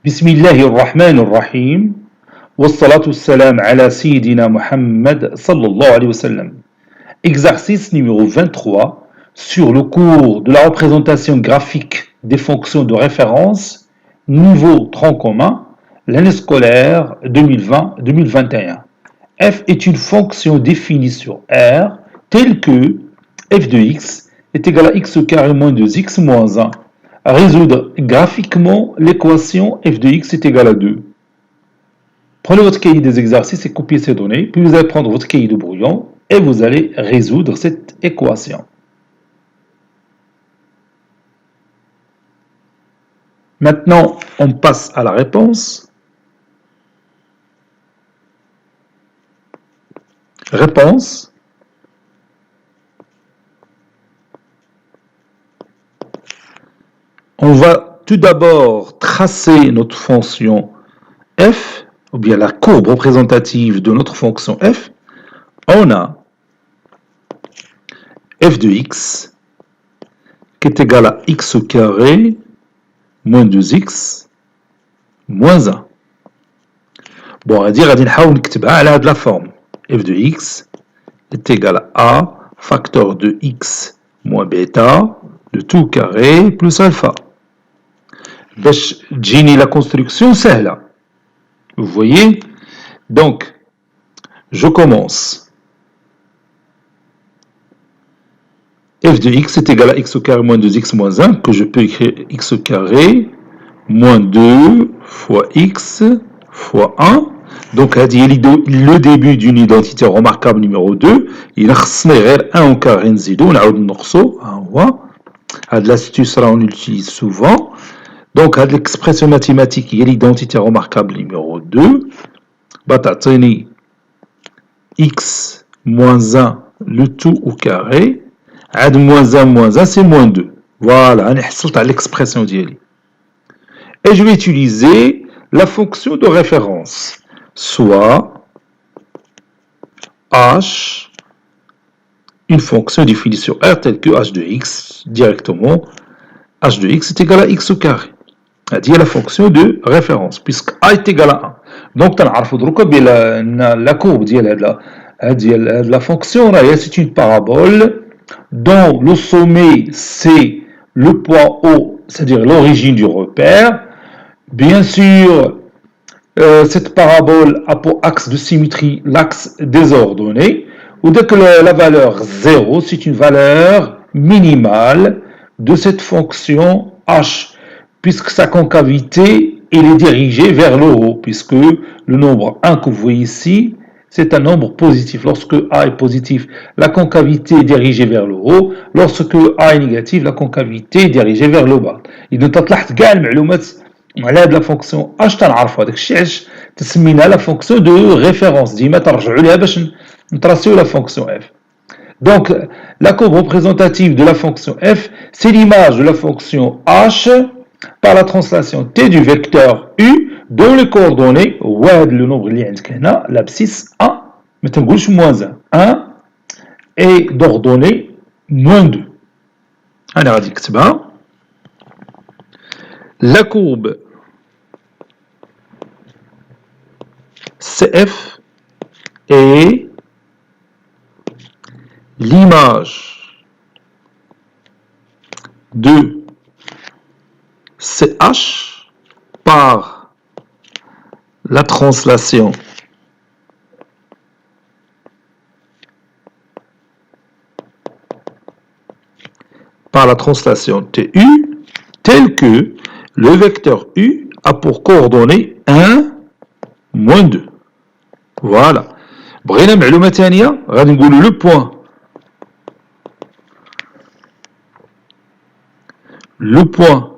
بسم الله الرحمن الرحيم والصلاة والسلام على سيدنا Muhammad sallallahu alayhi wa sallam. Exercice numéro 23 sur le cours de la représentation graphique des fonctions de référence, niveau tronc commun, l'année scolaire 2020-2021. F est une fonction définie sur R telle que f de x est égal à x carré moins 2x moins 1. À résoudre graphiquement l'équation f de x est égal à 2. Prenez votre cahier des exercices et copiez ces données, puis vous allez prendre votre cahier de brouillon et vous allez résoudre cette équation. Maintenant, on passe à la réponse. Réponse. On va tout d'abord tracer notre fonction f, ou bien la courbe représentative de notre fonction f. On a f de x qui est égal à x au carré moins 2x moins 1. Bon, on va dire, on va la forme. f de x est égal à a facteur de x moins bêta de tout carré plus alpha. باش تجيني la construction سهلة. Vous voyez? Donc, je commence. f de x est égal à x au carré moins 2x moins 1, que je peux écrire x au carré moins 2 fois x fois 1. Donc, le début d'une identité remarquable numéro 2. Il y a 1 au carré نزيدو نعاود نقصو. Cette l'astuce on l'utilise souvent. Donc, l'expression mathématique, il y a l'identité remarquable numéro 2. Batatini x moins 1, le tout au carré. Ad moins 1, c'est moins 2. Voilà, on a l'expression d'y. Et je vais utiliser la fonction de référence. Soit h, une fonction définie sur R telle que h de x, directement, h de x est égal à x au carré. C'est la fonction de référence, puisque a est égal à 1. Donc, la courbe de la fonction, c'est une parabole dont le sommet, c'est le point O, c'est-à-dire l'origine du repère. Bien sûr, cette parabole a pour axe de symétrie l'axe des ordonnées, ou dès que la valeur 0, c'est une valeur minimale de cette fonction h, puisque sa concavité elle est dirigée vers le haut, puisque le nombre 1 que vous voyez ici, c'est un nombre positif. Lorsque A est positif, la concavité est dirigée vers le haut. Lorsque A est négatif, la concavité est dirigée vers le bas. إذا تلاحظ كاع المعلومات على هذه لا فونكسيون اش تنعرفوا هذاك الشيء علاش تسمينا لا فونكسيون دو ريفيرونس ديما ترجعوا ليها باش نتراسيو لا فونكسيون اف. Donc, la courbe représentative de la fonction f, c'est l'image de la fonction h par la translation t du vecteur u dont les coordonnées, le nombre اللي عندك هنا, l'abscisse 1, mais تنقولش moins 1, et d'ordonnée moins 2. أنا غادي نكتبها. La courbe CF est l'image de CH par la translation TU, tel que le vecteur U a pour coordonnées 1, moins 2. Voilà. بغينا معلومة ثانية غادي نقولوا le point. Le point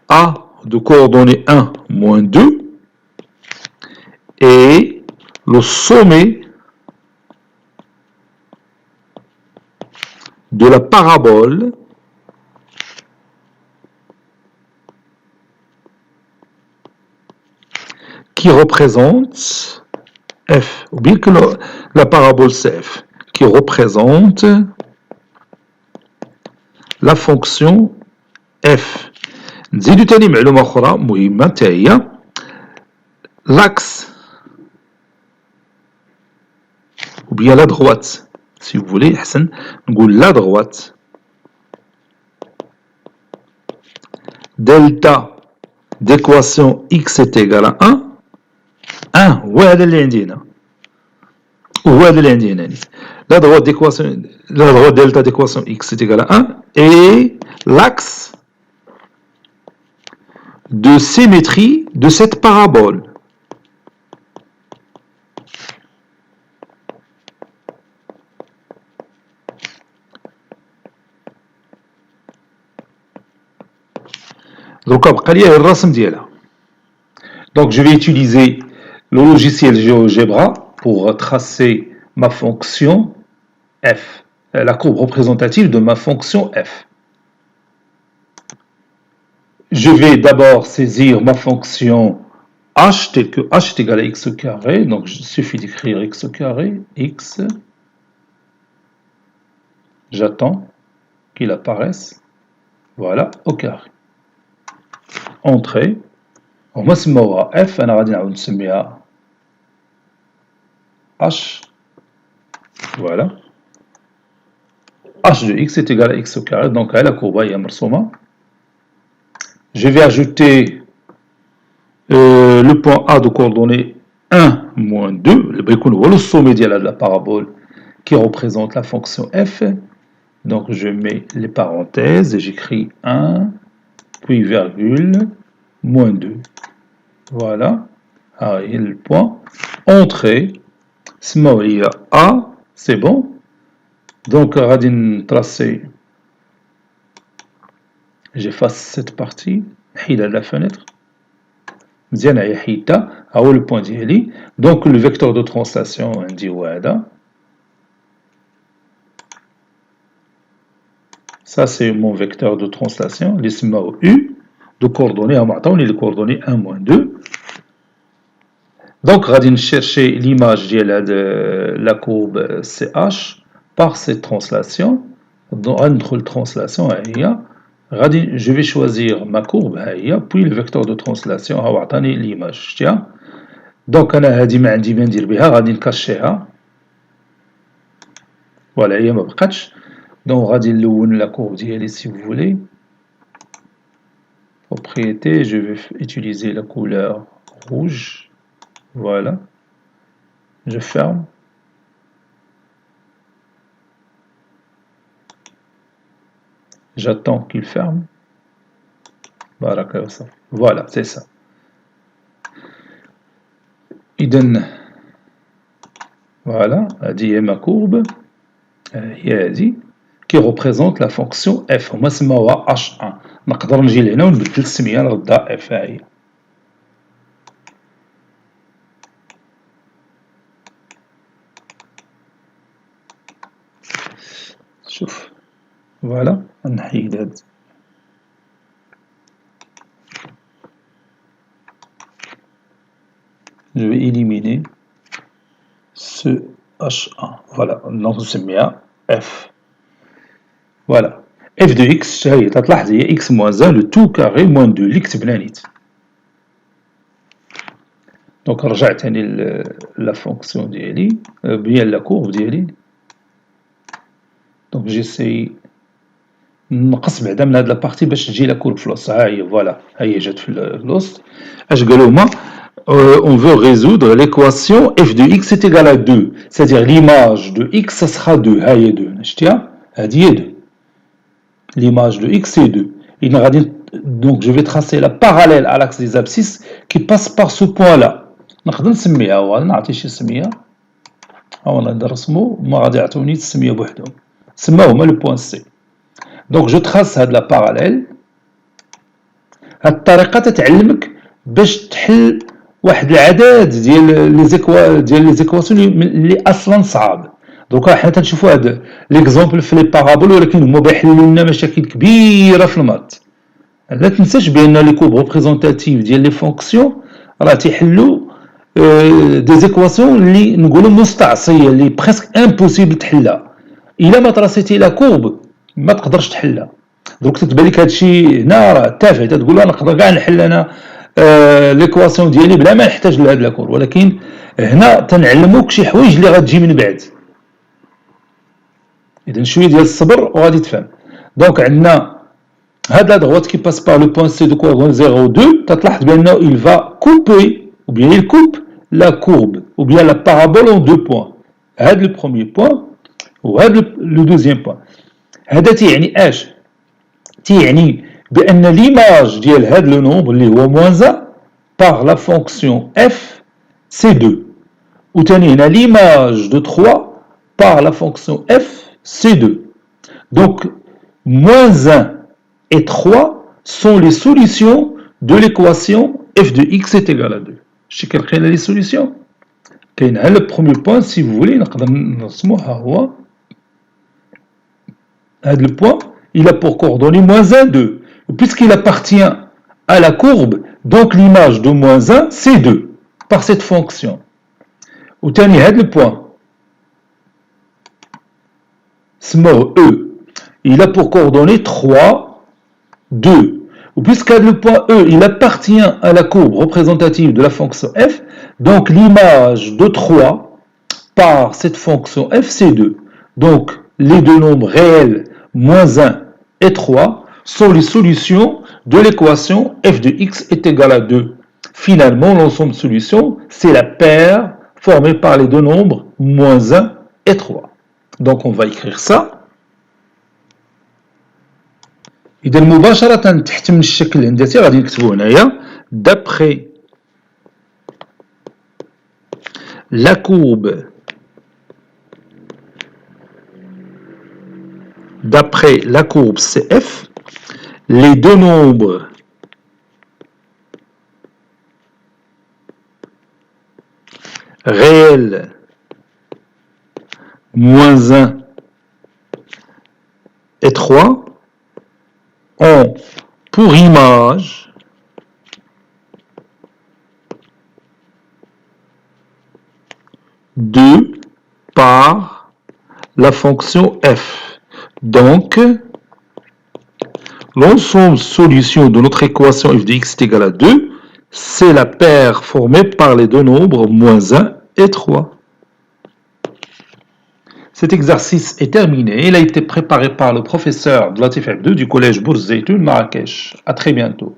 A de coordonnées 1, moins 2 et le sommet de la parabole qui représente f, ou bien que la parabole CF, qui représente la fonction f. نزيدو تاني معلومة أخرى مهمة حتى هي l'axe ou bien la droite. Si vous voulez, Hassan, نقول la droite. Delta d'équation x est égal à 1 هو هذا اللي عندنا وهذا اللي عندنا la droite delta d'équation x est égal à 1 et l'axe de symétrie de cette parabole. Donc, je vais utiliser le logiciel GeoGebra pour tracer ma fonction f, la courbe représentative de ma fonction f. Je vais d'abord saisir ma fonction h, telle que h est égal à x au carré. Donc, il suffit d'écrire x au carré, x. J'attends qu'il apparaisse. Voilà, au carré. Entrée. وما سموها f انا غادي نعاود نسميها h. Voilà. h de x est égal à x au carré. Donc la courbe est مرسومة. Je vais ajouter le point A de coordonnées 1, moins 2. Le sommet de la parabole qui représente la fonction f. Donc je mets les parenthèses et j'écris 1, puis virgule, moins 2. Voilà. Ah, il y a le point. Entrée. A, c'est bon. Donc, radin tracé. J'efface cette partie. Hida de la fenêtre. Mziana ya hita. Ah, le point d'Ili. Donc, le vecteur de translation, on dit wada. Ça, c'est mon vecteur de translation. L'isma U. De coordonnées, on les coordonnées 1, moins 2. Donc, on va chercher l'image de la courbe CH par cette translation. Entre la translation, je vais choisir ma courbe, puis le vecteur de translation, on va l'image. Donc, on va cacher. Voilà, il y a ma bqatch. Donc, on va la courbe si vous voulez. Propriété, je vais utiliser la couleur rouge. Voilà. Je ferme. J'attends qu'il ferme. Voilà, c'est ça. Iden. Voilà, dit ma courbe. Qui représente la fonction f. Moi, c'est h1. نقدر نجي لهنا ونبدل السميه نغدا اف هي. شوف فوالا نحيد هاد je vais éliminer ce h1. Voilà, نسميها f. Voilà. f de x هي تلاحظ هي x moins 1 le tout carré moins 2 اللي كتبنا نيت. دونك رجع ثاني لا فونكسيون ديالي بيان لا كورب ديالي. دونك جيسي نقص بعدا من هاد لابارتي باش تجي لا كورب في الوسط. ها هي فوالا ها هي جات في الوسط. اش قالوا هما on veut résoudre l'équation f de x est égal à 2, c'est-à-dire l'image de x ça sera 2. ها هي 2 شتيها هادي هي 2. L'image de x est 2. Donc je vais tracer la parallèle à l'axe des abscisses qui passe par ce point-là. نقدر نسميها ونعطي شي سميه. ها نقدر نرسمو ما غادي يعطوني السميه بوحدهم. سماو هما لو بوين سي. دونك جو تراس هاد لا باراليل. هاد الطريقه تتعلمك باش تحل واحد العدد ديال لي زيكواسيون اللي اصلا صعاب. دوكا حنا تنشوفوا هاد ليكزومبل في لي بارابول ولكن هما بيحلوا لنا مشاكل كبيره في المات. لا تنساش بان لي كورب ريبريزونطاتيف ديال لي فونكسيون راه تيحلوا دي زيكواسيون اللي نقولوا مستعصيه اللي بريسك امبوسيبل تحلها. الا ما تراسيتي لا كورب ما تقدرش تحلها. دونك تتبان لك هادشي هنا راه تافه، تقول له نقدر كاع نحل انا ليكواسيون ديالي بلا ما نحتاج لهاد لاكور، ولكن هنا تنعلموك شي حوايج اللي غتجي من بعد. اذا شويه ديال الصبر وغادي تفهم. دونك عندنا هاد لا droite qui passe par le point C de coordonnées 0 2 تتلاحظ بانه il va couper ou bien il coupe la courbe ou bien la parabole en deux points. هاد le premier point وهاد le deuxième point. هذا تيعني اش؟ تيعني بان l'image ديال هاد لو نومبر اللي هو moins 1 par la fonction f c'est 2. وثاني هنا l'image de 3 par la fonction f c'est 2. Donc moins 1 et 3 sont les solutions de l'équation f de x est égal à 2. Je sais quelle est les solutions. Le premier point, si vous voulez, le point, il a pour coordonnée moins 1, 2. Puisqu'il appartient à la courbe, donc l'image de moins 1, c'est 2, par cette fonction. Ou le point, small e, il a pour coordonnée 3, 2. Puisque le point E, il appartient à la courbe représentative de la fonction f, donc l'image de 3 par cette fonction f, c'est 2. Donc, les deux nombres réels, moins 1 et 3, sont les solutions de l'équation f de x est égal à 2. Finalement, l'ensemble de solutions, c'est la paire formée par les deux nombres, moins 1 et 3. Donc, on va écrire ça. إذا مباشرة تحت من الشكل الهندسي غادي نكتبو هنايا d'après la courbe CF, les deux nombres réels moins 1 et 3 ont pour image deux par la fonction f. Donc, l'ensemble solution de notre équation f de x est égal à 2, c'est la paire formée par les deux nombres moins 1 et 3. Cet exercice est terminé. Il a été préparé par le professeur Latif Abdou du collège Bourz Zeytoun Marrakech. À très bientôt.